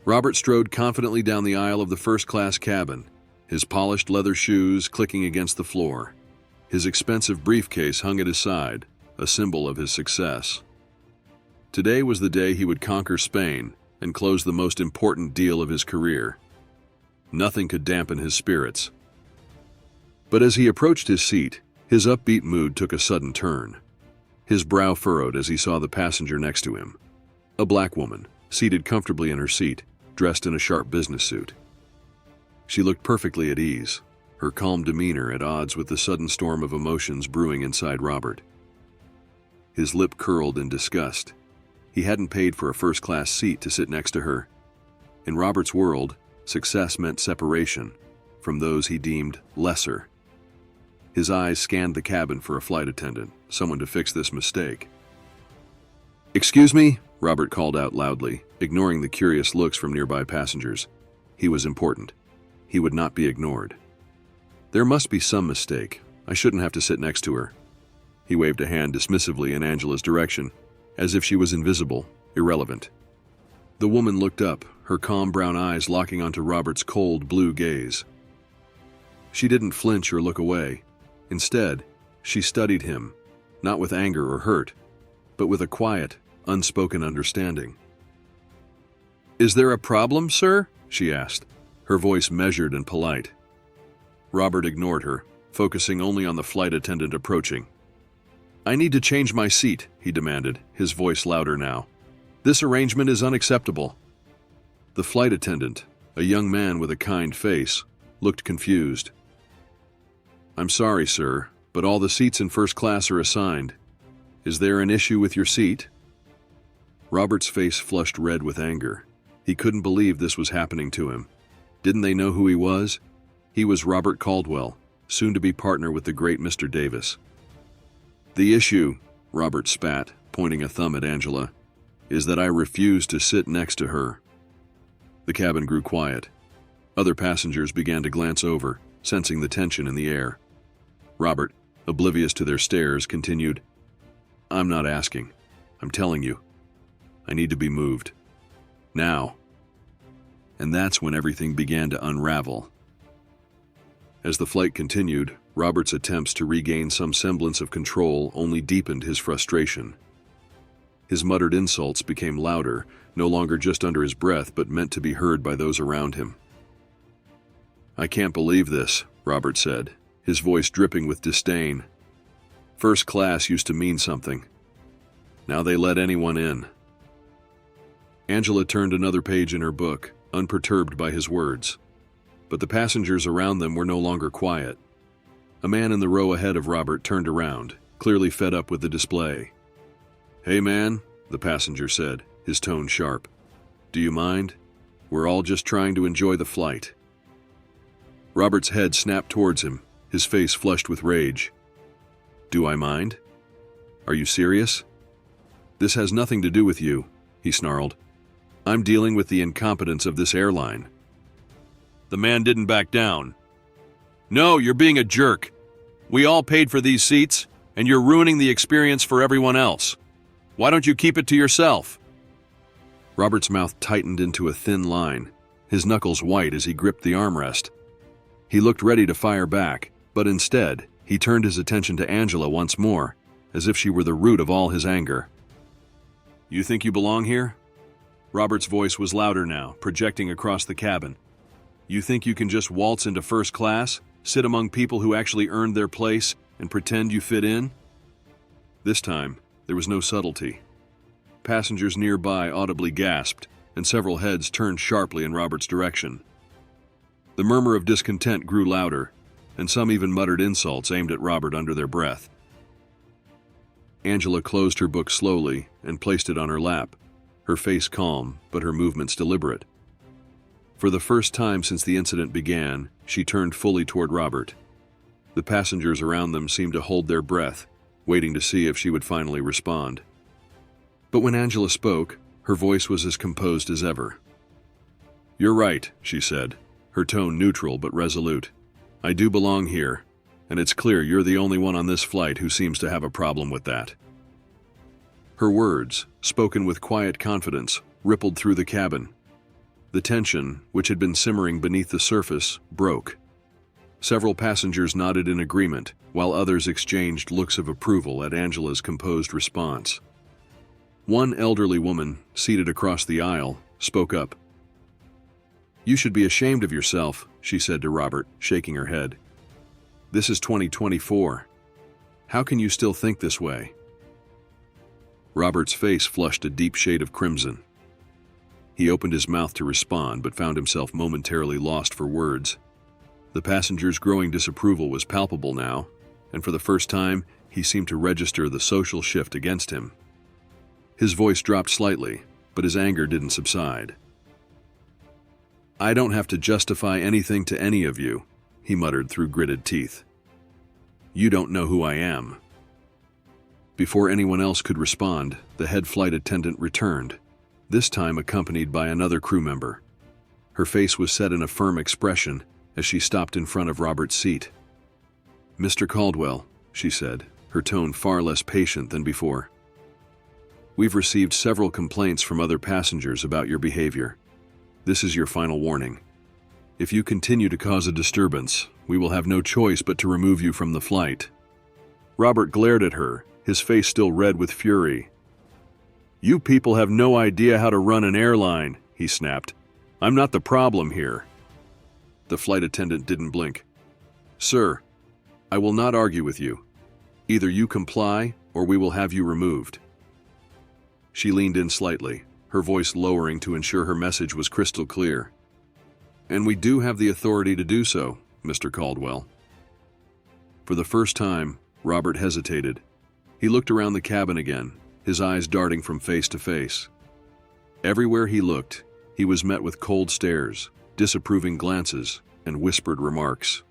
Robert strode confidently down the aisle of the first-class cabin, his polished leather shoes clicking against the floor. His expensive briefcase hung at his side, a symbol of his success. Today was the day he would conquer Spain and close the most important deal of his career. Nothing could dampen his spirits. But as he approached his seat, his upbeat mood took a sudden turn. His brow furrowed as he saw the passenger next to him, a black woman, seated comfortably in her seat, dressed in a sharp business suit. She looked perfectly at ease, her calm demeanor at odds with the sudden storm of emotions brewing inside Robert. His lip curled in disgust. He hadn't paid for a first-class seat to sit next to her. In Robert's world, success meant separation from those he deemed lesser. His eyes scanned the cabin for a flight attendant, someone to fix this mistake. "Excuse me?" Robert called out loudly, ignoring the curious looks from nearby passengers. He was important. He would not be ignored. "There must be some mistake. I shouldn't have to sit next to her." He waved a hand dismissively in Angela's direction, as if she was invisible, irrelevant. The woman looked up, her calm brown eyes locking onto Robert's cold blue gaze. She didn't flinch or look away. Instead, she studied him, not with anger or hurt, but with a quiet, unspoken understanding. "Is there a problem, sir?" she asked, her voice measured and polite. Robert ignored her, focusing only on the flight attendant approaching. "I need to change my seat," he demanded, his voice louder now. "This arrangement is unacceptable." The flight attendant, a young man with a kind face, looked confused. "I'm sorry, sir, but all the seats in first class are assigned. Is there an issue with your seat?" Robert's face flushed red with anger. He couldn't believe this was happening to him. Didn't they know who he was? He was Robert Caldwell, soon to be partner with the great Mr. Davis. "The issue," Robert spat, pointing a thumb at Angela, "is that I refuse to sit next to her." The cabin grew quiet. Other passengers began to glance over, sensing the tension in the air. Robert, oblivious to their stares, continued, "I'm not asking. I'm telling you. I need to be moved. Now." And that's when everything began to unravel. As the flight continued, Robert's attempts to regain some semblance of control only deepened his frustration. His muttered insults became louder, no longer just under his breath, but meant to be heard by those around him. "I can't believe this," Robert said, his voice dripping with disdain. "First class used to mean something. Now they let anyone in." Angela turned another page in her book, unperturbed by his words. But the passengers around them were no longer quiet. A man in the row ahead of Robert turned around, clearly fed up with the display. "Hey man," the passenger said, his tone sharp. "Do you mind? We're all just trying to enjoy the flight." Robert's head snapped towards him, his face flushed with rage. "Do I mind? Are you serious? This has nothing to do with you," he snarled. "I'm dealing with the incompetence of this airline." The man didn't back down. "No, you're being a jerk. We all paid for these seats, and you're ruining the experience for everyone else. Why don't you keep it to yourself?" Robert's mouth tightened into a thin line, his knuckles white as he gripped the armrest. He looked ready to fire back, but instead, he turned his attention to Angela once more, as if she were the root of all his anger. "You think you belong here?" Robert's voice was louder now, projecting across the cabin. "You think you can just waltz into first class, sit among people who actually earned their place, and pretend you fit in?" This time, there was no subtlety. Passengers nearby audibly gasped, and several heads turned sharply in Robert's direction. The murmur of discontent grew louder, and some even muttered insults aimed at Robert under their breath. Angela closed her book slowly and placed it on her lap, her face calm, but her movements deliberate. For the first time since the incident began, she turned fully toward Robert. The passengers around them seemed to hold their breath, waiting to see if she would finally respond. But when Angela spoke, her voice was as composed as ever. "You're right," she said, her tone neutral but resolute. "I do belong here, and it's clear you're the only one on this flight who seems to have a problem with that." Her words, spoken with quiet confidence, rippled through the cabin. The tension, which had been simmering beneath the surface, broke. Several passengers nodded in agreement, while others exchanged looks of approval at Angela's composed response. One elderly woman, seated across the aisle, spoke up. "You should be ashamed of yourself," she said to Robert, shaking her head. "This is 2024. How can you still think this way?" Robert's face flushed a deep shade of crimson. He opened his mouth to respond, but found himself momentarily lost for words. The passenger's growing disapproval was palpable now, and for the first time, he seemed to register the social shift against him. His voice dropped slightly, but his anger didn't subside. "I don't have to justify anything to any of you," he muttered through gritted teeth. "You don't know who I am." Before anyone else could respond, the head flight attendant returned, this time accompanied by another crew member. Her face was set in a firm expression as she stopped in front of Robert's seat. "Mr. Caldwell," she said, her tone far less patient than before. "We've received several complaints from other passengers about your behavior. This is your final warning. If you continue to cause a disturbance, we will have no choice but to remove you from the flight." Robert glared at her, his face still red with fury. "You people have no idea how to run an airline," he snapped. "I'm not the problem here." The flight attendant didn't blink. "Sir, I will not argue with you. Either you comply, or we will have you removed." She leaned in slightly, her voice lowering to ensure her message was crystal clear. "And we do have the authority to do so, Mr. Caldwell." For the first time, Robert hesitated. He looked around the cabin again, his eyes darting from face to face. Everywhere he looked, he was met with cold stares, disapproving glances, and whispered remarks.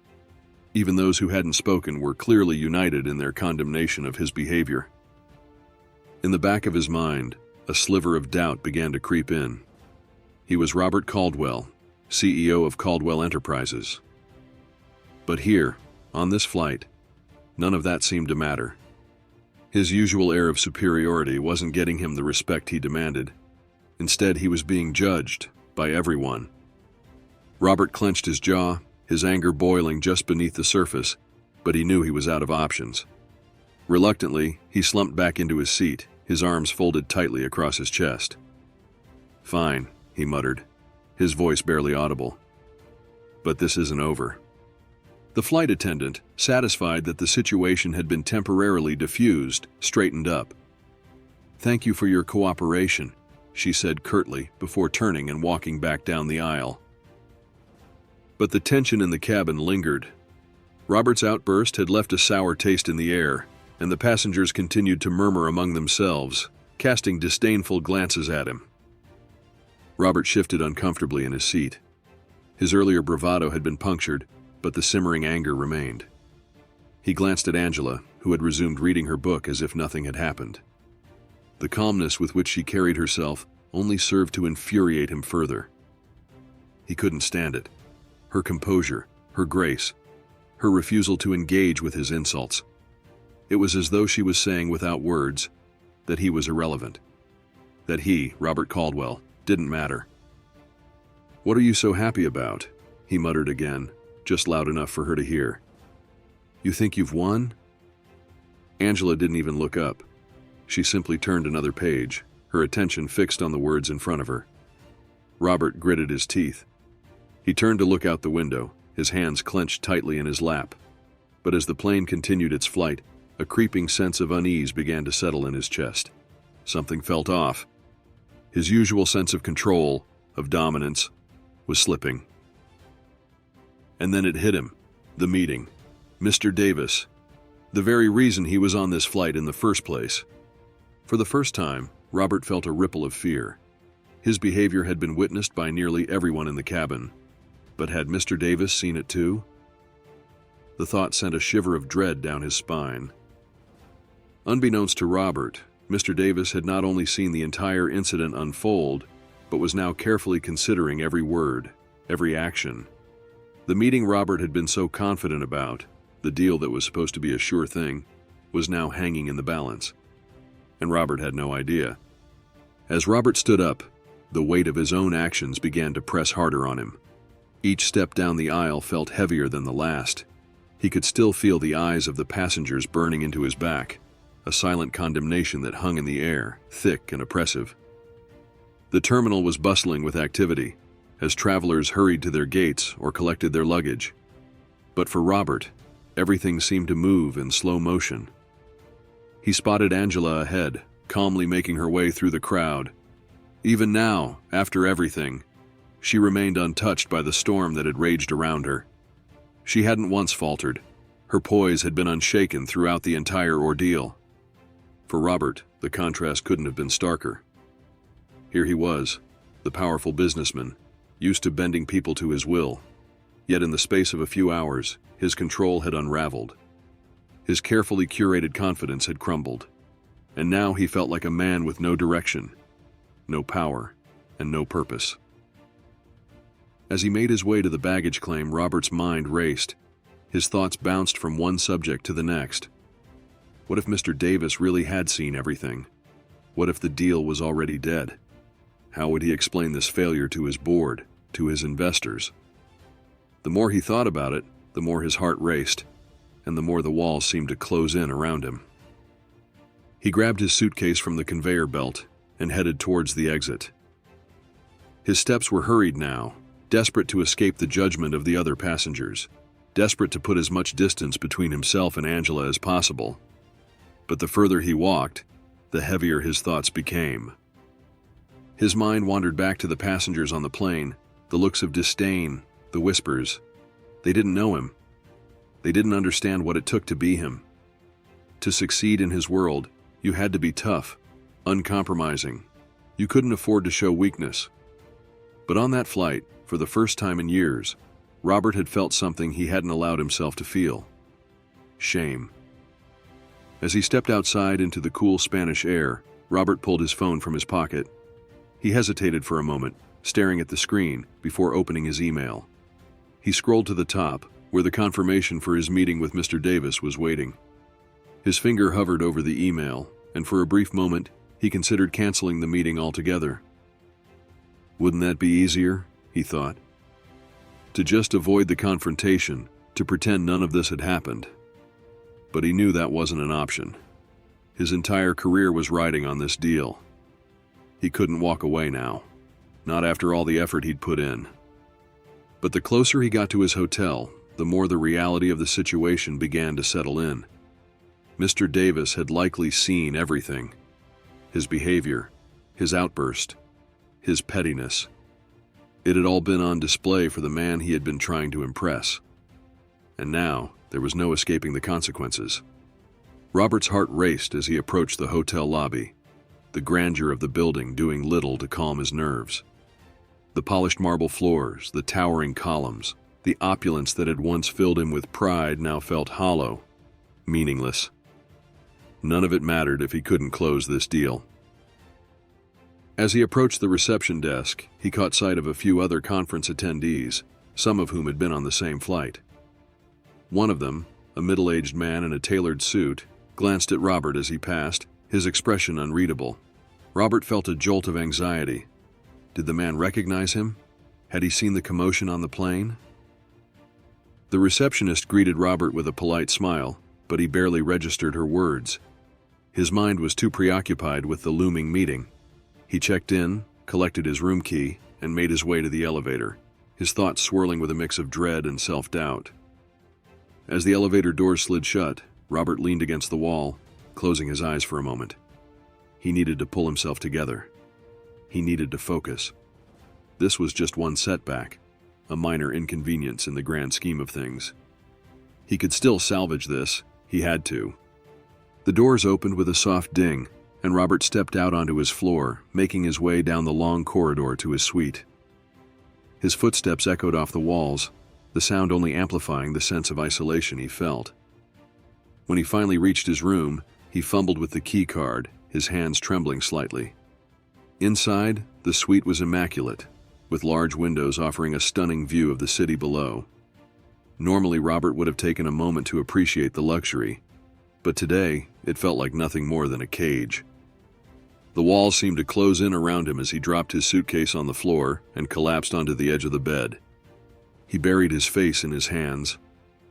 Even those who hadn't spoken were clearly united in their condemnation of his behavior. In the back of his mind, a sliver of doubt began to creep in. He was Robert Caldwell, CEO of Caldwell Enterprises. But here, on this flight, none of that seemed to matter. His usual air of superiority wasn't getting him the respect he demanded. Instead, he was being judged by everyone. Robert clenched his jaw, his anger boiling just beneath the surface, but he knew he was out of options. Reluctantly, he slumped back into his seat, his arms folded tightly across his chest. "Fine," he muttered, his voice barely audible. "But this isn't over." The flight attendant, satisfied that the situation had been temporarily diffused, straightened up. "Thank you for your cooperation," she said curtly before turning and walking back down the aisle. But the tension in the cabin lingered. Robert's outburst had left a sour taste in the air, and the passengers continued to murmur among themselves, casting disdainful glances at him. Robert shifted uncomfortably in his seat. His earlier bravado had been punctured, but the simmering anger remained. He glanced at Angela, who had resumed reading her book as if nothing had happened. The calmness with which she carried herself only served to infuriate him further. He couldn't stand it. Her composure, her grace, her refusal to engage with his insults. It was as though she was saying without words that he was irrelevant, that he, Robert Caldwell, didn't matter. "What are you so happy about?" he muttered again, just loud enough for her to hear. "You think you've won?" Angela didn't even look up. She simply turned another page, her attention fixed on the words in front of her. Robert gritted his teeth. He turned to look out the window, his hands clenched tightly in his lap. But as the plane continued its flight, a creeping sense of unease began to settle in his chest. Something felt off. His usual sense of control, of dominance, was slipping. And then it hit him. The meeting. Mr. Davis. The very reason he was on this flight in the first place. For the first time, Robert felt a ripple of fear. His behavior had been witnessed by nearly everyone in the cabin. But had Mr. Davis seen it too? The thought sent a shiver of dread down his spine. Unbeknownst to Robert, Mr. Davis had not only seen the entire incident unfold, but was now carefully considering every word, every action. The meeting Robert had been so confident about, the deal that was supposed to be a sure thing, was now hanging in the balance. And Robert had no idea. As Robert stood up, The weight of his own actions began to press harder on him. Each step down the aisle felt heavier than the last. He could still feel the eyes of the passengers burning into his back, a silent condemnation that hung in the air, thick and oppressive. The terminal was bustling with activity, as travelers hurried to their gates or collected their luggage. But for Robert, everything seemed to move in slow motion. He spotted Angela ahead, calmly making her way through the crowd. Even now, after everything, she remained untouched by the storm that had raged around her. She hadn't once faltered. Her poise had been unshaken throughout the entire ordeal. For Robert, the contrast couldn't have been starker. Here he was, the powerful businessman, used to bending people to his will. Yet in the space of a few hours, his control had unraveled. His carefully curated confidence had crumbled. And now he felt like a man with no direction, no power, and no purpose. As he made his way to the baggage claim, Robert's mind raced. His thoughts bounced from one subject to the next. What if Mr. Davis really had seen everything? What if the deal was already dead? How would he explain this failure to his board, to his investors? The more he thought about it, the more his heart raced, and the more the walls seemed to close in around him. He grabbed his suitcase from the conveyor belt and headed towards the exit. His steps were hurried now, desperate to escape the judgment of the other passengers, desperate to put as much distance between himself and Angela as possible. But the further he walked, the heavier his thoughts became. His mind wandered back to the passengers on the plane, the looks of disdain, the whispers. They didn't know him. They didn't understand what it took to be him. To succeed in his world, you had to be tough, uncompromising. You couldn't afford to show weakness. But on that flight, for the first time in years, Robert had felt something he hadn't allowed himself to feel: shame. As he stepped outside into the cool Spanish air, Robert pulled his phone from his pocket. He hesitated for a moment, staring at the screen, before opening his email. He scrolled to the top, where the confirmation for his meeting with Mr. Davis was waiting. His finger hovered over the email, and for a brief moment, he considered canceling the meeting altogether. Wouldn't that be easier, he thought? To just avoid the confrontation, to pretend none of this had happened. But he knew that wasn't an option. His entire career was riding on this deal. He couldn't walk away now, not after all the effort he'd put in. But the closer he got to his hotel, the more the reality of the situation began to settle in. Mr. Davis had likely seen everything. His behavior, his outburst, his pettiness. It had all been on display for the man he had been trying to impress. And now, there was no escaping the consequences. Robert's heart raced as he approached the hotel lobby, the grandeur of the building doing little to calm his nerves. The polished marble floors, the towering columns, the opulence that had once filled him with pride now felt hollow, meaningless. None of it mattered if he couldn't close this deal. As he approached the reception desk, he caught sight of a few other conference attendees, some of whom had been on the same flight. One of them, a middle-aged man in a tailored suit, glanced at Robert as he passed, his expression unreadable. Robert felt a jolt of anxiety. Did the man recognize him? Had he seen the commotion on the plane? The receptionist greeted Robert with a polite smile, but he barely registered her words. His mind was too preoccupied with the looming meeting. He checked in, collected his room key, and made his way to the elevator, his thoughts swirling with a mix of dread and self-doubt. As the elevator doors slid shut, Robert leaned against the wall, closing his eyes for a moment. He needed to pull himself together. He needed to focus. This was just one setback, a minor inconvenience in the grand scheme of things. He could still salvage this. He had to. The doors opened with a soft ding, and Robert stepped out onto his floor, making his way down the long corridor to his suite. His footsteps echoed off the walls, the sound only amplifying the sense of isolation he felt. When he finally reached his room, he fumbled with the key card, his hands trembling slightly. Inside, the suite was immaculate, with large windows offering a stunning view of the city below. Normally, Robert would have taken a moment to appreciate the luxury, but today, it felt like nothing more than a cage. The walls seemed to close in around him as he dropped his suitcase on the floor and collapsed onto the edge of the bed. He buried his face in his hands,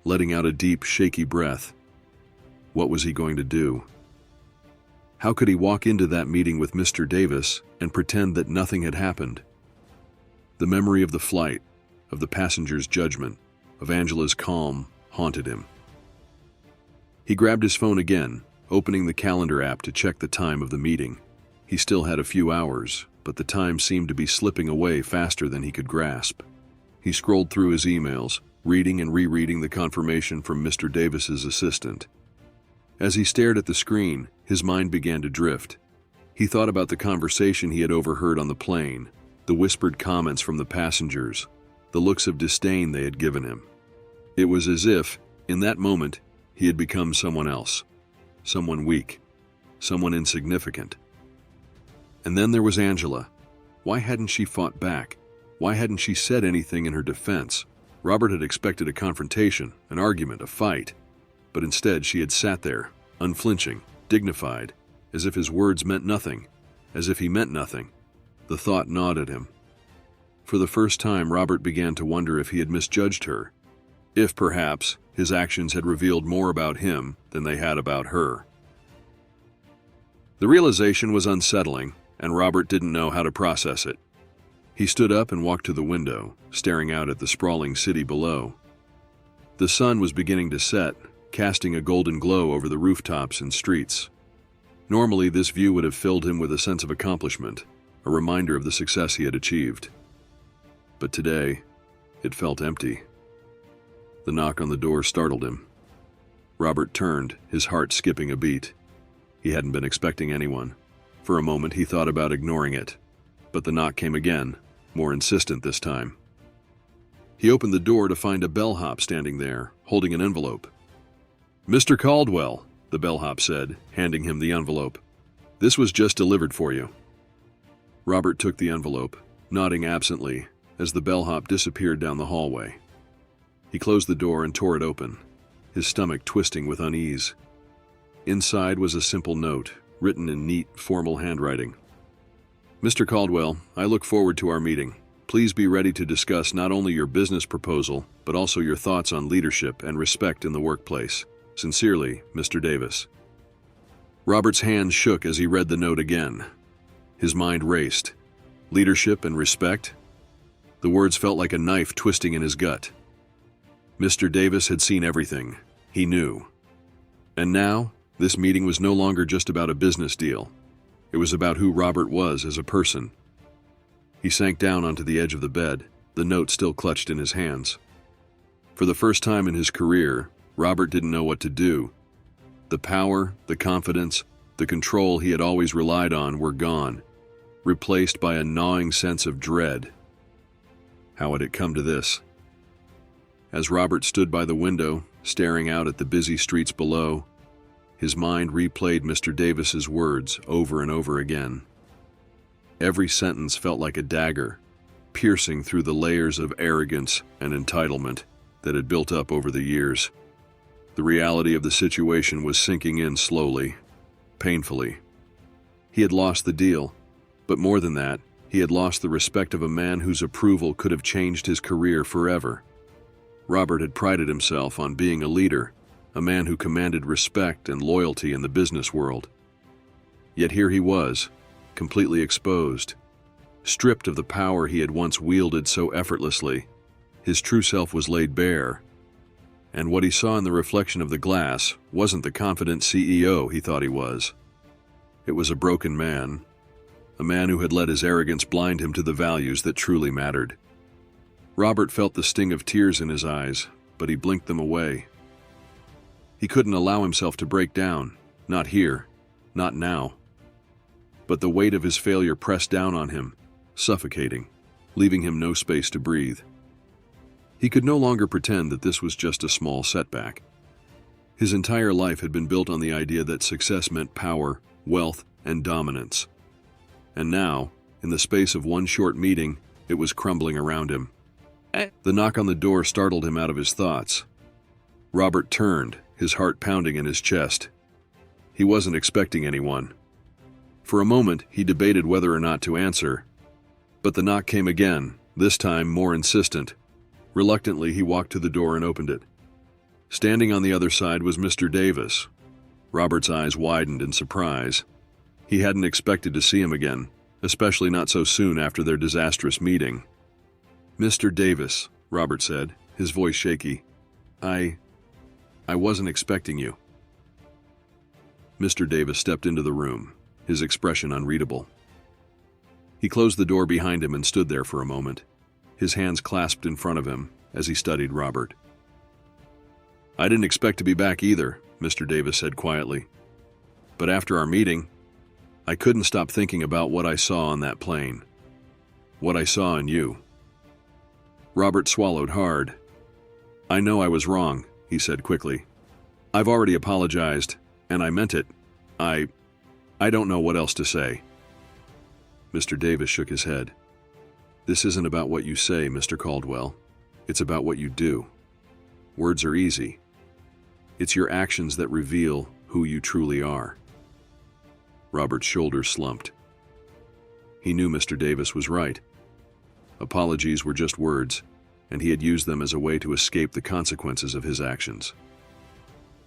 letting out a deep, shaky breath. What was he going to do? How could he walk into that meeting with Mr. Davis and pretend that nothing had happened? The memory of the flight, of the passenger's judgment, of Angela's calm, haunted him. He grabbed his phone again, opening the calendar app to check the time of the meeting. He still had a few hours, but the time seemed to be slipping away faster than he could grasp. He scrolled through his emails, reading and rereading the confirmation from Mr. Davis's assistant. As he stared at the screen, his mind began to drift. He thought about the conversation he had overheard on the plane, the whispered comments from the passengers, the looks of disdain they had given him. It was as if, in that moment, he had become someone else, someone weak, someone insignificant. And then there was Angela. Why hadn't she fought back? Why hadn't she said anything in her defense? Robert had expected a confrontation, an argument, a fight. But instead she had sat there, unflinching, dignified, as if his words meant nothing, as if he meant nothing. The thought gnawed at him. For the first time, Robert began to wonder if he had misjudged her, if perhaps his actions had revealed more about him than they had about her. The realization was unsettling, and Robert didn't know how to process it. He stood up and walked to the window, staring out at the sprawling city below. The sun was beginning to set, casting a golden glow over the rooftops and streets. Normally, this view would have filled him with a sense of accomplishment, a reminder of the success he had achieved. But today, it felt empty. The knock on the door startled him. Robert turned, his heart skipping a beat. He hadn't been expecting anyone. For a moment, he thought about ignoring it, but the knock came again, more insistent this time. He opened the door to find a bellhop standing there, holding an envelope. "Mr. Caldwell," the bellhop said, handing him the envelope. "This was just delivered for you." Robert took the envelope, nodding absently, as the bellhop disappeared down the hallway. He closed the door and tore it open, his stomach twisting with unease. Inside was a simple note, written in neat, formal handwriting. "Mr. Caldwell, I look forward to our meeting. Please be ready to discuss not only your business proposal, but also your thoughts on leadership and respect in the workplace. Sincerely, Mr. Davis." Robert's hands shook as he read the note again. His mind raced. Leadership and respect? The words felt like a knife twisting in his gut. Mr. Davis had seen everything. He knew. And now, this meeting was no longer just about a business deal. It was about who Robert was as a person. He sank down onto the edge of the bed, the note still clutched in his hands. For the first time in his career, Robert didn't know what to do. The power, the confidence, the control he had always relied on were gone, replaced by a gnawing sense of dread. How had it come to this? As Robert stood by the window, staring out at the busy streets below, his mind replayed Mr. Davis's words over and over again. Every sentence felt like a dagger, piercing through the layers of arrogance and entitlement that had built up over the years. The reality of the situation was sinking in slowly, painfully. He had lost the deal, but more than that, he had lost the respect of a man whose approval could have changed his career forever. Robert had prided himself on being a leader, a man who commanded respect and loyalty in the business world. Yet here he was, completely exposed, stripped of the power he had once wielded so effortlessly. His true self was laid bare, and what he saw in the reflection of the glass wasn't the confident CEO he thought he was. It was a broken man, a man who had let his arrogance blind him to the values that truly mattered. Robert felt the sting of tears in his eyes, but he blinked them away. He couldn't allow himself to break down, not here, not now. But the weight of his failure pressed down on him, suffocating, leaving him no space to breathe. He could no longer pretend that this was just a small setback. His entire life had been built on the idea that success meant power, wealth, and dominance. And now, in the space of one short meeting, it was crumbling around him. The knock on the door startled him out of his thoughts. Robert turned, his heart pounding in his chest. He wasn't expecting anyone. For a moment, he debated whether or not to answer, but the knock came again, this time more insistent. Reluctantly, he walked to the door and opened it. Standing on the other side was Mr. Davis. Robert's eyes widened in surprise. He hadn't expected to see him again, especially not so soon after their disastrous meeting. "Mr. Davis," Robert said, his voice shaky, I wasn't expecting you." Mr. Davis stepped into the room, his expression unreadable. He closed the door behind him and stood there for a moment, his hands clasped in front of him as he studied Robert. "I didn't expect to be back either," Mr. Davis said quietly. "But after our meeting, I couldn't stop thinking about what I saw on that plane. What I saw in you." Robert swallowed hard. "I know I was wrong," he said quickly. "I've already apologized, and I meant it. I don't know what else to say." Mr. Davis shook his head. "This isn't about what you say, Mr. Caldwell. It's about what you do. Words are easy. It's your actions that reveal who you truly are." Robert's shoulders slumped. He knew Mr. Davis was right. Apologies were just words, and he had used them as a way to escape the consequences of his actions.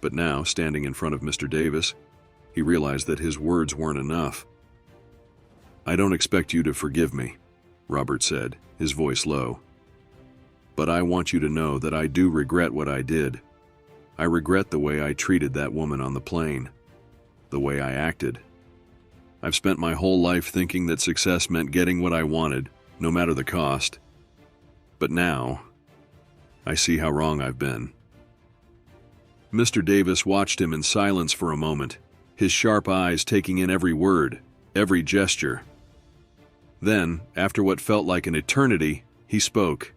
But now, standing in front of Mr. Davis, he realized that his words weren't enough. "I don't expect you to forgive me," Robert said, his voice low. "But I want you to know that I do regret what I did. I regret the way I treated that woman on the plane, the way I acted. I've spent my whole life thinking that success meant getting what I wanted, no matter the cost. But now, I see how wrong I've been." Mr. Davis watched him in silence for a moment, his sharp eyes taking in every word, every gesture. Then, after what felt like an eternity, he spoke.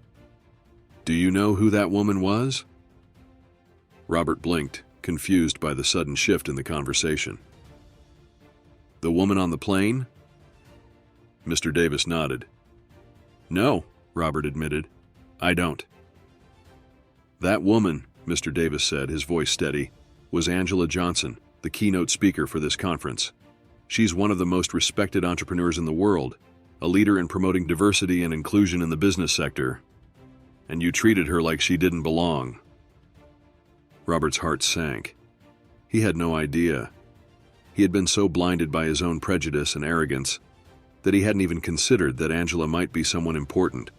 "Do you know who that woman was?" Robert blinked, confused by the sudden shift in the conversation. "The woman on the plane?" Mr. Davis nodded. "No," Robert admitted. "I don't." "That woman," Mr. Davis said, his voice steady, "was Angela Johnson, the keynote speaker for this conference. She's one of the most respected entrepreneurs in the world, a leader in promoting diversity and inclusion in the business sector. And you treated her like she didn't belong." Robert's heart sank. He had no idea. He had been so blinded by his own prejudice and arrogance that he hadn't even considered that Angela might be someone important,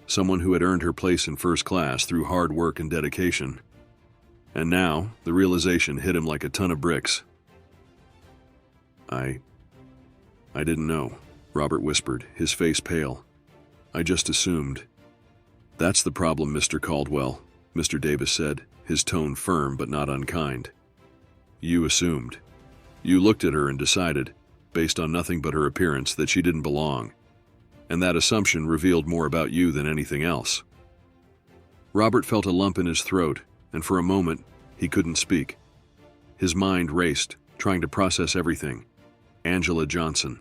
someone who had earned her place in first class through hard work and dedication. And now, the realization hit him like a ton of bricks. I didn't know," Robert whispered, his face pale. "I just assumed." "That's the problem, Mr. Caldwell," Mr. Davis said, his tone firm but not unkind. "You assumed. You looked at her and decided, based on nothing but her appearance, that she didn't belong. And that assumption revealed more about you than anything else." Robert felt a lump in his throat, and for a moment, he couldn't speak. His mind raced, trying to process everything. Angela Johnson.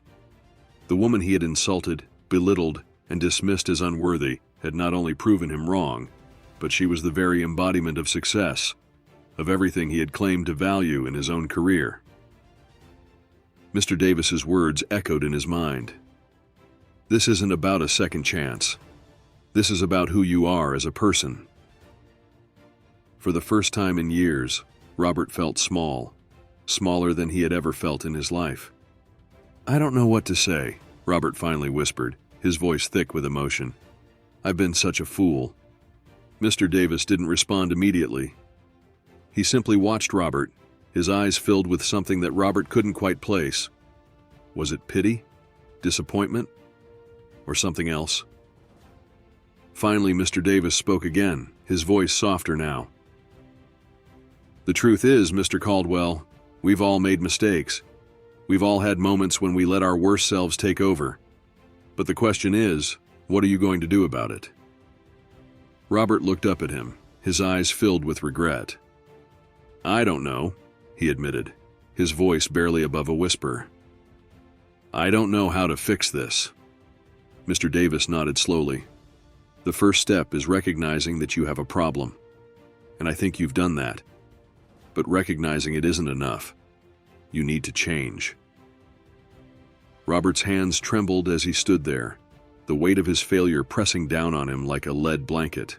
The woman he had insulted, belittled, and dismissed as unworthy had not only proven him wrong, but she was the very embodiment of success, of everything he had claimed to value in his own career. Mr. Davis's words echoed in his mind. "This isn't about a second chance. This is about who you are as a person." For the first time in years, Robert felt small, smaller than he had ever felt in his life. "I don't know what to say," Robert finally whispered, his voice thick with emotion. "I've been such a fool." Mr. Davis didn't respond immediately. He simply watched Robert, his eyes filled with something that Robert couldn't quite place. Was it pity? Disappointment? Or something else? Finally, Mr. Davis spoke again, his voice softer now. "The truth is, Mr. Caldwell, we've all made mistakes. We've all had moments when we let our worst selves take over. But the question is, what are you going to do about it?" Robert looked up at him, his eyes filled with regret. "I don't know," he admitted, his voice barely above a whisper. "I don't know how to fix this." Mr. Davis nodded slowly. "The first step is recognizing that you have a problem. And I think you've done that. But recognizing it isn't enough. You need to change." Robert's hands trembled as he stood there, the weight of his failure pressing down on him like a lead blanket.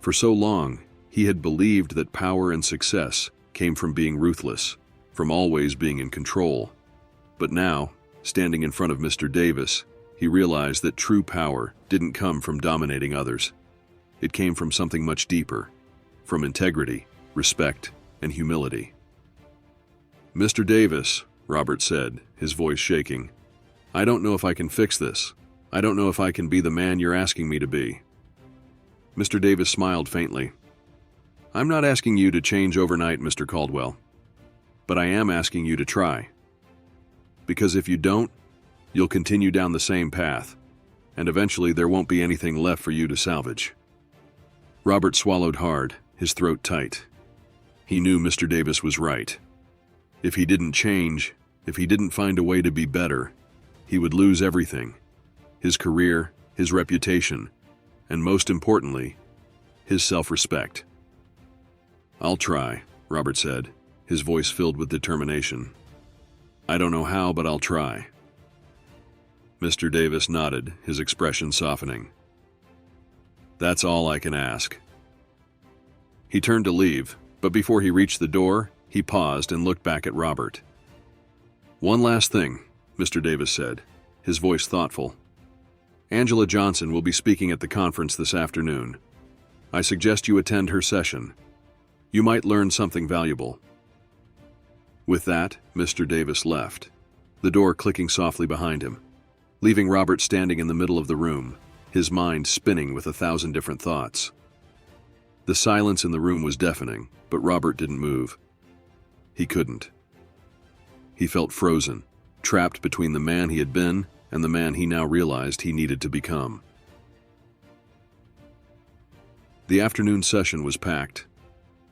For so long, he had believed that power and success came from being ruthless, from always being in control. But now, standing in front of Mr. Davis, he realized that true power didn't come from dominating others. It came from something much deeper, from integrity, respect, and humility. "Mr. Davis," Robert said, his voice shaking, "I don't know if I can fix this. I don't know if I can be the man you're asking me to be." Mr. Davis smiled faintly. "I'm not asking you to change overnight, Mr. Caldwell, but I am asking you to try. Because if you don't, you'll continue down the same path, and eventually there won't be anything left for you to salvage." Robert swallowed hard, his throat tight. He knew Mr. Davis was right. If he didn't change, if he didn't find a way to be better, he would lose everything: his career, his reputation, and most importantly, his self-respect. "I'll try," Robert said, his voice filled with determination. "I don't know how, but I'll try." Mr. Davis nodded, his expression softening. "That's all I can ask." He turned to leave, but before he reached the door, he paused and looked back at Robert. "One last thing," Mr. Davis said, his voice thoughtful. "Angela Johnson will be speaking at the conference this afternoon. I suggest you attend her session. You might learn something valuable." With that, Mr. Davis left, the door clicking softly behind him, leaving Robert standing in the middle of the room, his mind spinning with 1,000 different thoughts. The silence in the room was deafening, but Robert didn't move. He couldn't. He felt frozen, trapped between the man he had been and the man he now realized he needed to become. The afternoon session was packed.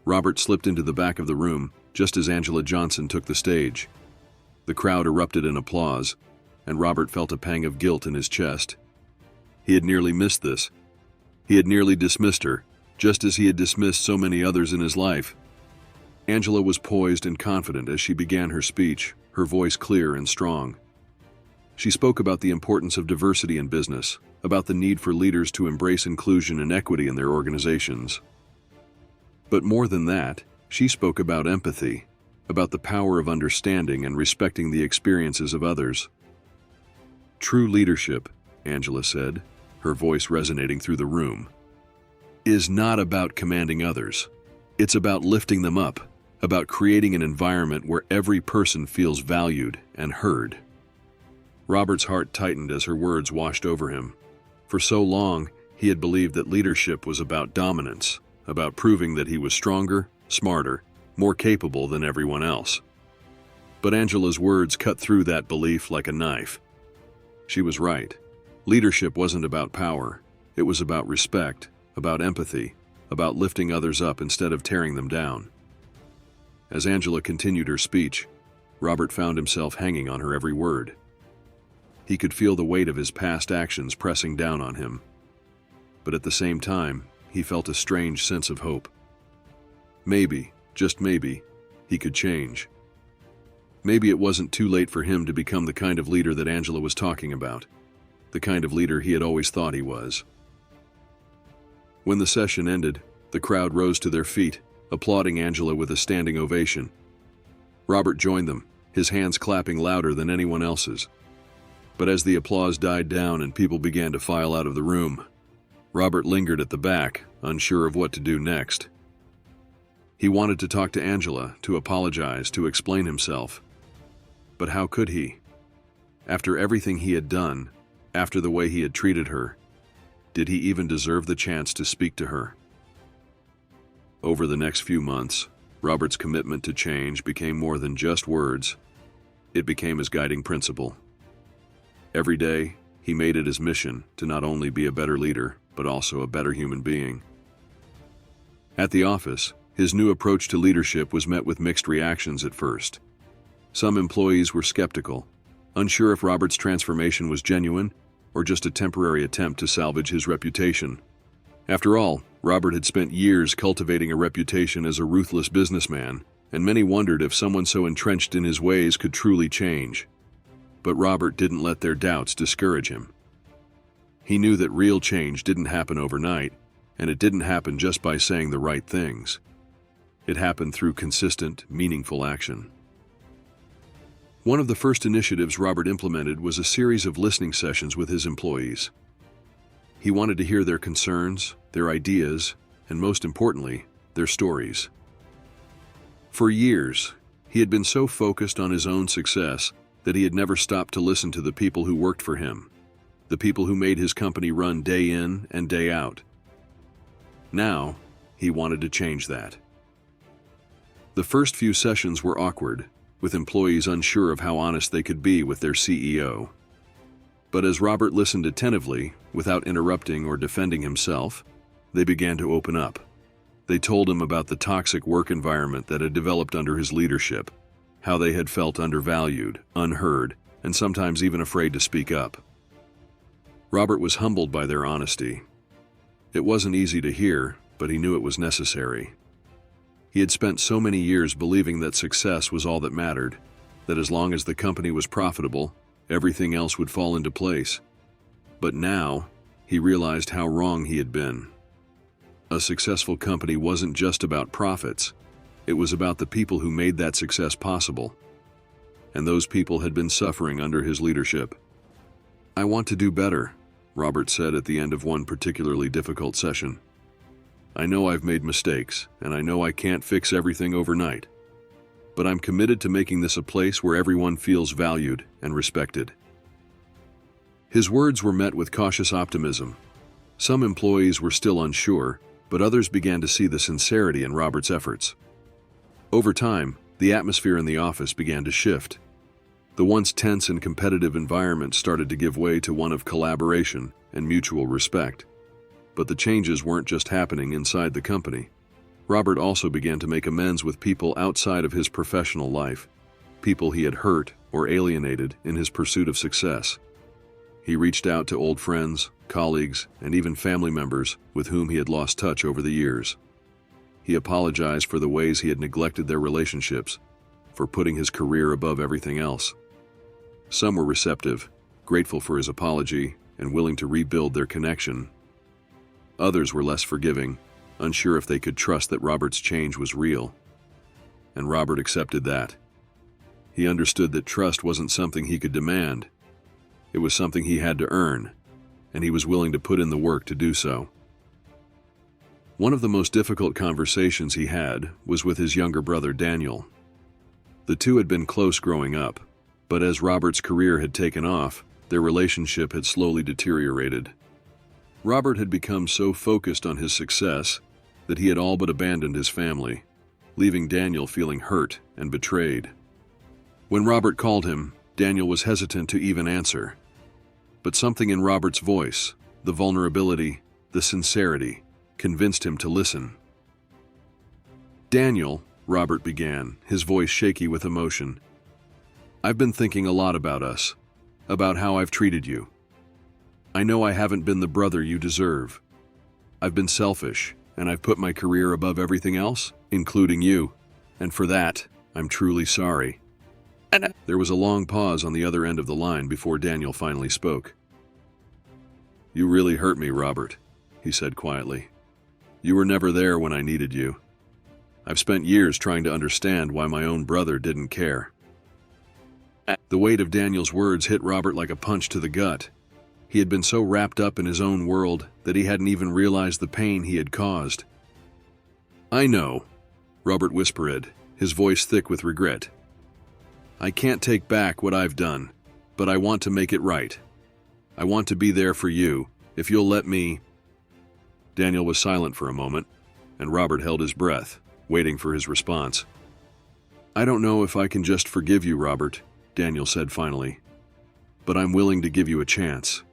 Robert slipped into the back of the room just as Angela Johnson took the stage. The crowd erupted in applause, and Robert felt a pang of guilt in his chest. He had nearly missed this. He had nearly dismissed her, just as he had dismissed so many others in his life. Angela was poised and confident as she began her speech, her voice clear and strong. She spoke about the importance of diversity in business, about the need for leaders to embrace inclusion and equity in their organizations. But more than that, she spoke about empathy, about the power of understanding and respecting the experiences of others. "True leadership," Angela said, her voice resonating through the room, "is not about commanding others. It's about lifting them up, about creating an environment where every person feels valued and heard." Robert's heart tightened as her words washed over him. For so long, he had believed that leadership was about dominance, about proving that he was stronger, smarter, more capable than everyone else. But Angela's words cut through that belief like a knife. She was right. Leadership wasn't about power. It was about respect, about empathy, about lifting others up instead of tearing them down. As Angela continued her speech, Robert found himself hanging on her every word. He could feel the weight of his past actions pressing down on him. But at the same time, he felt a strange sense of hope. Maybe, just maybe, he could change. Maybe it wasn't too late for him to become the kind of leader that Angela was talking about, the kind of leader he had always thought he was. When the session ended, the crowd rose to their feet, applauding Angela with a standing ovation. Robert joined them, his hands clapping louder than anyone else's. But as the applause died down and people began to file out of the room, Robert lingered at the back, unsure of what to do next. He wanted to talk to Angela, to apologize, to explain himself. But how could he? After everything he had done, after the way he had treated her, did he even deserve the chance to speak to her? Over the next few months, Robert's commitment to change became more than just words. It became his guiding principle. Every day, he made it his mission to not only be a better leader, but also a better human being. At the office, his new approach to leadership was met with mixed reactions at first. Some employees were skeptical, unsure if Robert's transformation was genuine or just a temporary attempt to salvage his reputation. After all, Robert had spent years cultivating a reputation as a ruthless businessman, and many wondered if someone so entrenched in his ways could truly change. But Robert didn't let their doubts discourage him. He knew that real change didn't happen overnight, and it didn't happen just by saying the right things. It happened through consistent, meaningful action. One of the first initiatives Robert implemented was a series of listening sessions with his employees. He wanted to hear their concerns, their ideas, and most importantly, their stories. For years, he had been so focused on his own success that he had never stopped to listen to the people who worked for him, the people who made his company run day in and day out. Now, he wanted to change that. The first few sessions were awkward, with employees unsure of how honest they could be with their CEO. But as Robert listened attentively, without interrupting or defending himself, they began to open up. They told him about the toxic work environment that had developed under his leadership, how they had felt undervalued, unheard, and sometimes even afraid to speak up. Robert was humbled by their honesty. It wasn't easy to hear, but he knew it was necessary. He had spent so many years believing that success was all that mattered, that as long as the company was profitable, everything else would fall into place. But now, he realized how wrong he had been. A successful company wasn't just about profits. It was about the people who made that success possible. And those people had been suffering under his leadership. "I want to do better," Robert said at the end of one particularly difficult session. "I know I've made mistakes, and I know I can't fix everything overnight. But I'm committed to making this a place where everyone feels valued and respected." His words were met with cautious optimism. Some employees were still unsure, but others began to see the sincerity in Robert's efforts. Over time, the atmosphere in the office began to shift. The once tense and competitive environment started to give way to one of collaboration and mutual respect. But the changes weren't just happening inside the company. Robert also began to make amends with people outside of his professional life, people he had hurt or alienated in his pursuit of success. He reached out to old friends, colleagues, and even family members with whom he had lost touch over the years. He apologized for the ways he had neglected their relationships, for putting his career above everything else. Some were receptive, grateful for his apology, and willing to rebuild their connection. Others were less forgiving, unsure if they could trust that Robert's change was real. And Robert accepted that. He understood that trust wasn't something he could demand. It was something he had to earn, and he was willing to put in the work to do so. One of the most difficult conversations he had was with his younger brother Daniel. The two had been close growing up, but as Robert's career had taken off, their relationship had slowly deteriorated. Robert had become so focused on his success that he had all but abandoned his family, leaving Daniel feeling hurt and betrayed. When Robert called him, Daniel was hesitant to even answer. But something in Robert's voice, the vulnerability, the sincerity, convinced him to listen. "Daniel," Robert began, his voice shaky with emotion, "I've been thinking a lot about us, about how I've treated you. I know I haven't been the brother you deserve. I've been selfish, and I've put my career above everything else, including you, and for that, I'm truly sorry." There was a long pause on the other end of the line before Daniel finally spoke. "You really hurt me, Robert," he said quietly. "You were never there when I needed you. I've spent years trying to understand why my own brother didn't care." The weight of Daniel's words hit Robert like a punch to the gut. He had been so wrapped up in his own world that he hadn't even realized the pain he had caused. "I know," Robert whispered, his voice thick with regret. "I can't take back what I've done, but I want to make it right. I want to be there for you, if you'll let me." Daniel was silent for a moment, and Robert held his breath, waiting for his response. "I don't know if I can just forgive you, Robert," Daniel said finally. "But I'm willing to give you a chance.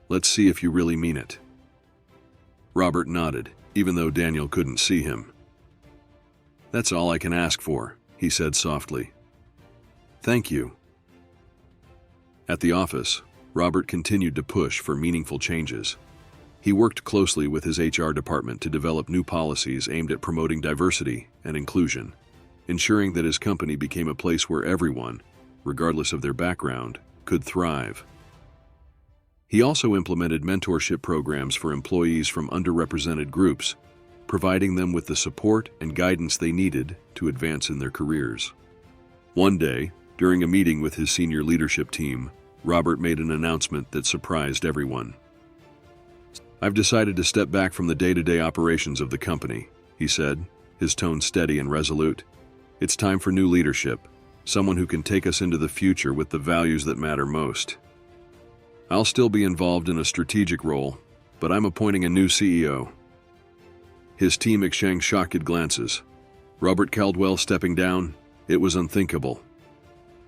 Let's see if you really mean it." Robert nodded, even though Daniel couldn't see him. "That's all I can ask for," he said softly. "Thank you." At the office, Robert continued to push for meaningful changes. He worked closely with his HR department to develop new policies aimed at promoting diversity and inclusion, ensuring that his company became a place where everyone, regardless of their background, could thrive. He also implemented mentorship programs for employees from underrepresented groups, providing them with the support and guidance they needed to advance in their careers. One day, during a meeting with his senior leadership team, Robert made an announcement that surprised everyone. "I've decided to step back from the day-to-day operations of the company," he said, his tone steady and resolute. "It's time for new leadership, someone who can take us into the future with the values that matter most. I'll still be involved in a strategic role, but I'm appointing a new CEO." His team exchanged shocked glances. Robert Caldwell stepping down? It was unthinkable.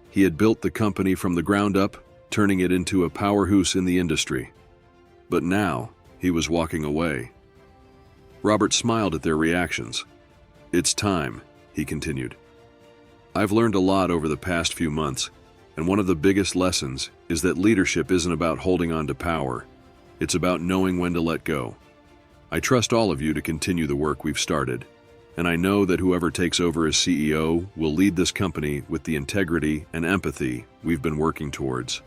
He had built the company from the ground up, turning it into a powerhouse in the industry. But now, he was walking away. Robert smiled at their reactions. "It's time," he continued. "I've learned a lot over the past few months, and one of the biggest lessons is that leadership isn't about holding on to power. It's about knowing when to let go. I trust all of you to continue the work we've started, and I know that whoever takes over as CEO will lead this company with the integrity and empathy we've been working towards."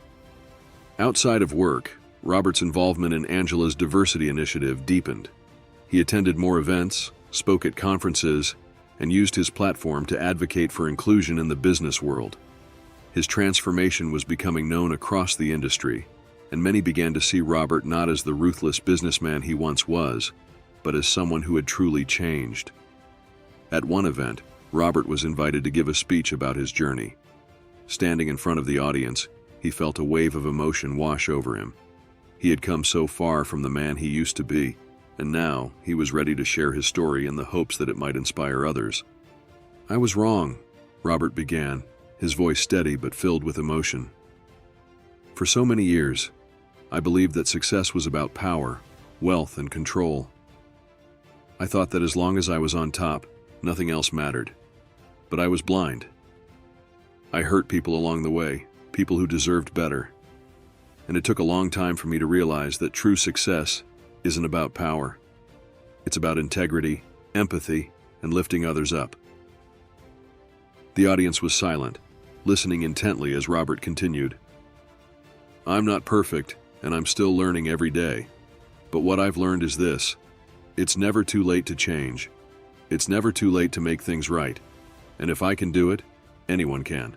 Outside of work, Robert's involvement in Angela's diversity initiative deepened. He attended more events, spoke at conferences, and used his platform to advocate for inclusion in the business world. His transformation was becoming known across the industry, and many began to see Robert not as the ruthless businessman he once was, but as someone who had truly changed. At one event, Robert was invited to give a speech about his journey. Standing in front of the audience, he felt a wave of emotion wash over him. He had come so far from the man he used to be, and now he was ready to share his story in the hopes that it might inspire others. "I was wrong," Robert began, his voice steady but filled with emotion. "For so many years, I believed that success was about power, wealth, and control. I thought that as long as I was on top, nothing else mattered. But I was blind. I hurt people along the way, people who deserved better. And it took a long time for me to realize that true success isn't about power. It's about integrity, empathy, and lifting others up." The audience was silent, listening intently as Robert continued. "I'm not perfect, and I'm still learning every day. But what I've learned is this: it's never too late to change. It's never too late to make things right. And if I can do it, anyone can."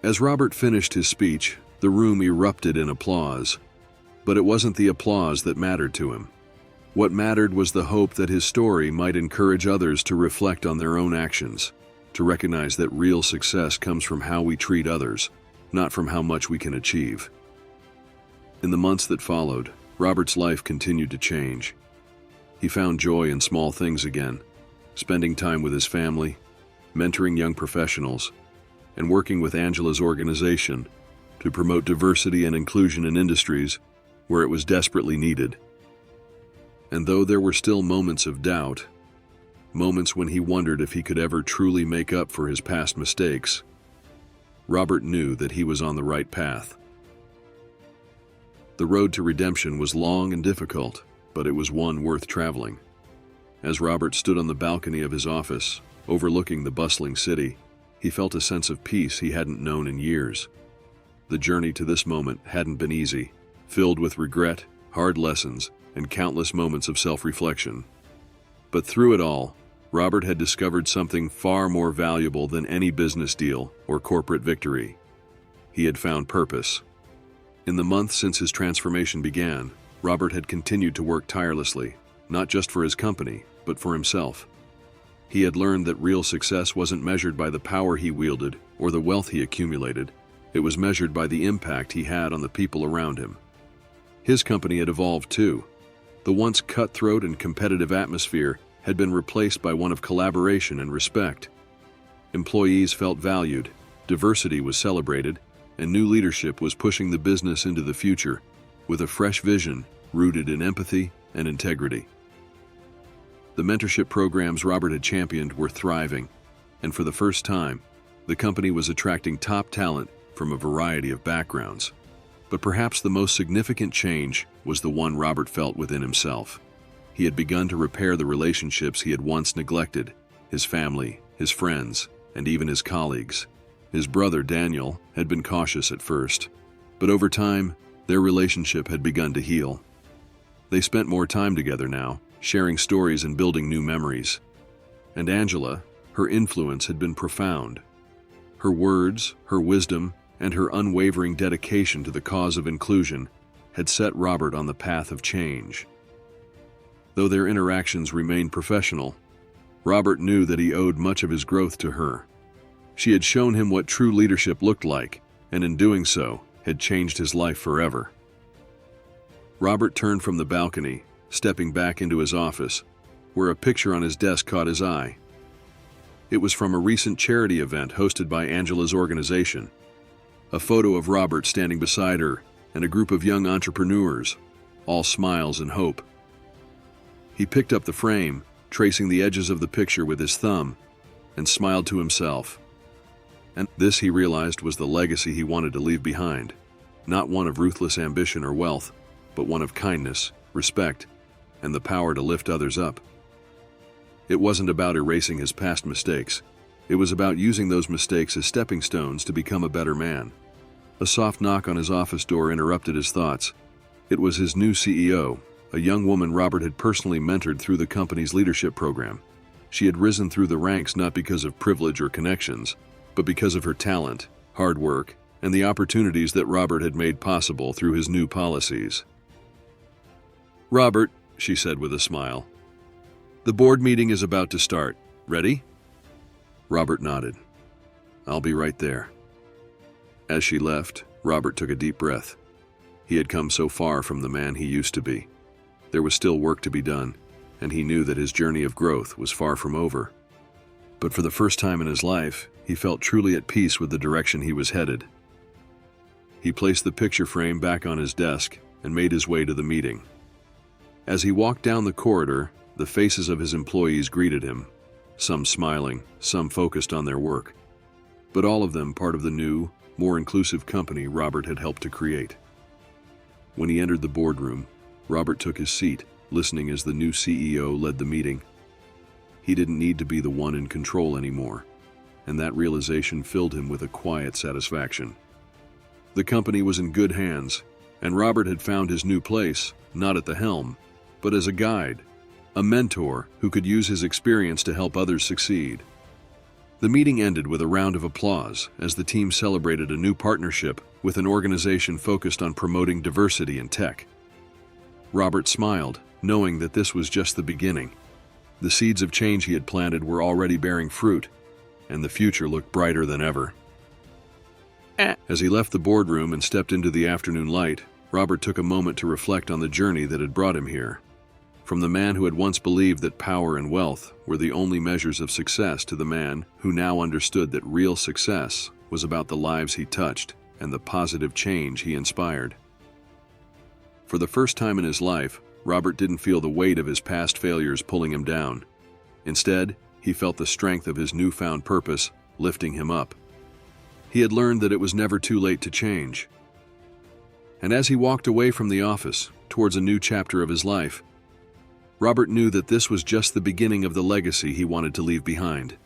As Robert finished his speech, the room erupted in applause. But it wasn't the applause that mattered to him. What mattered was the hope that his story might encourage others to reflect on their own actions, to recognize that real success comes from how we treat others, not from how much we can achieve. In the months that followed, Robert's life continued to change. He found joy in small things again, spending time with his family, mentoring young professionals, and working with Angela's organization to promote diversity and inclusion in industries where it was desperately needed. And though there were still moments of doubt, moments when he wondered if he could ever truly make up for his past mistakes, Robert knew that he was on the right path. The road to redemption was long and difficult, but it was one worth traveling. As Robert stood on the balcony of his office, overlooking the bustling city, he felt a sense of peace he hadn't known in years. The journey to this moment hadn't been easy, filled with regret, hard lessons, and countless moments of self-reflection. But through it all, Robert had discovered something far more valuable than any business deal or corporate victory. He had found purpose. In the months since his transformation began, Robert had continued to work tirelessly, not just for his company, but for himself. He had learned that real success wasn't measured by the power he wielded or the wealth he accumulated. It was measured by the impact he had on the people around him. His company had evolved too. The once cutthroat and competitive atmosphere had been replaced by one of collaboration and respect. Employees felt valued, diversity was celebrated, and new leadership was pushing the business into the future with a fresh vision rooted in empathy and integrity. The mentorship programs Robert had championed were thriving, and for the first time, the company was attracting top talent from a variety of backgrounds. But perhaps the most significant change was the one Robert felt within himself. He had begun to repair the relationships he had once neglected, his family, his friends, and even his colleagues. His brother, Daniel, had been cautious at first, but over time, their relationship had begun to heal. They spent more time together now, sharing stories and building new memories. And Angela, her influence had been profound. Her words, her wisdom, and her unwavering dedication to the cause of inclusion had set Robert on the path of change. Though their interactions remained professional, Robert knew that he owed much of his growth to her. She had shown him what true leadership looked like, and in doing so, had changed his life forever. Robert turned from the balcony, stepping back into his office, where a picture on his desk caught his eye. It was from a recent charity event hosted by Angela's organization. A photo of Robert standing beside her and a group of young entrepreneurs, all smiles and hope. He picked up the frame, tracing the edges of the picture with his thumb, and smiled to himself. And this, he realized, was the legacy he wanted to leave behind. Not one of ruthless ambition or wealth, but one of kindness, respect, and the power to lift others up. It wasn't about erasing his past mistakes. It was about using those mistakes as stepping stones to become a better man. A soft knock on his office door interrupted his thoughts. It was his new CEO, a young woman Robert had personally mentored through the company's leadership program. She had risen through the ranks not because of privilege or connections, but because of her talent, hard work, and the opportunities that Robert had made possible through his new policies. "Robert," she said with a smile, "the board meeting is about to start. Ready?" Robert nodded. "I'll be right there." As she left, Robert took a deep breath. He had come so far from the man he used to be. There was still work to be done, and he knew that his journey of growth was far from over. But for the first time in his life, he felt truly at peace with the direction he was headed. He placed the picture frame back on his desk and made his way to the meeting. As he walked down the corridor, the faces of his employees greeted him, some smiling, some focused on their work, but all of them part of the new, more inclusive company Robert had helped to create. When he entered the boardroom, Robert took his seat, listening as the new CEO led the meeting. He didn't need to be the one in control anymore, and that realization filled him with a quiet satisfaction. The company was in good hands, and Robert had found his new place, not at the helm, but as a guide, a mentor who could use his experience to help others succeed. The meeting ended with a round of applause as the team celebrated a new partnership with an organization focused on promoting diversity in tech. Robert smiled, knowing that this was just the beginning. The seeds of change he had planted were already bearing fruit, and the future looked brighter than ever. As he left the boardroom and stepped into the afternoon light, Robert took a moment to reflect on the journey that had brought him here. From the man who had once believed that power and wealth were the only measures of success to the man who now understood that real success was about the lives he touched and the positive change he inspired. For the first time in his life, Robert didn't feel the weight of his past failures pulling him down. Instead, he felt the strength of his newfound purpose lifting him up. He had learned that it was never too late to change. And as he walked away from the office towards a new chapter of his life, Robert knew that this was just the beginning of the legacy he wanted to leave behind.